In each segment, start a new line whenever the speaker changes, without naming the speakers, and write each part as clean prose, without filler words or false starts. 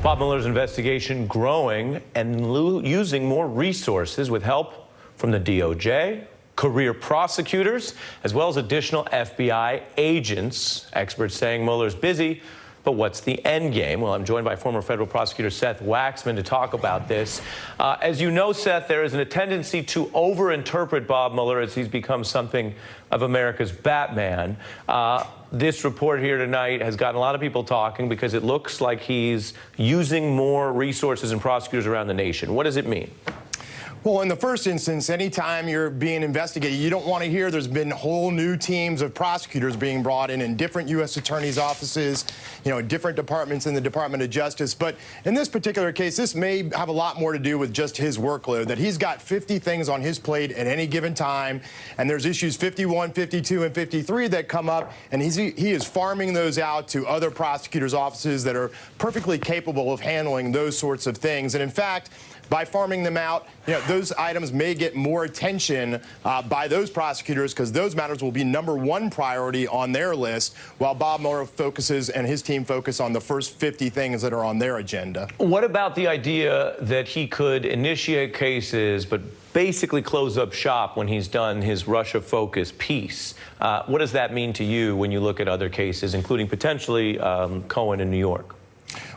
Bob Mueller's investigation growing and using more resources with help from the DOJ, career prosecutors, as well as additional FBI agents. Experts saying Mueller's busy, but what's the end game? Well, I'm joined by former federal prosecutor Seth Waxman to talk about this. As you know, Seth, there is a tendency to overinterpret Bob Mueller as he's become something of America's Batman. This report here tonight has gotten a lot of people talking because it looks like he's using more resources and prosecutors around the nation. What does it mean?
Well, in the first instance, anytime you're being investigated, you don't want to hear there's been whole new teams of prosecutors being brought in different U.S. attorneys' offices, different departments in the Department of Justice. But in this particular case, this may have a lot more to do with just his workload, that he's got 50 things on his plate at any given time, and there's issues 51, 52, and 53 that come up, and he is farming those out to other prosecutors' offices that are perfectly capable of handling those sorts of things. And in fact, by farming them out, those items may get more attention by those prosecutors because those matters will be #1 priority on their list, while Bob Mueller focuses and his team focus on the first 50 things that are on their agenda.
What about the idea that he could initiate cases but basically close up shop when he's done his Russia focus piece? What does that mean to you when you look at other cases, including potentially Cohen in New York?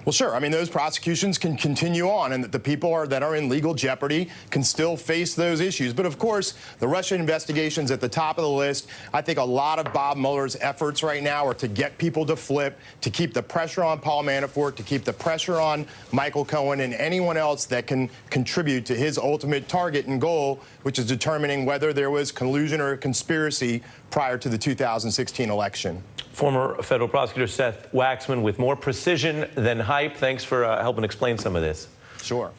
Well, sure. I mean, those prosecutions can continue on, and the people that are in legal jeopardy can still face those issues. But of course, the Russia investigation's at the top of the list. I think a lot of Bob Mueller's efforts right now are to get people to flip, to keep the pressure on Paul Manafort, to keep the pressure on Michael Cohen and anyone else that can contribute to his ultimate target and goal, which is determining whether there was collusion or conspiracy prior to the 2016 election.
Former federal prosecutor Seth Waxman with more precision than hype. Thanks for helping explain some of this.
Sure.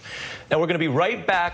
Now we're going to be right back.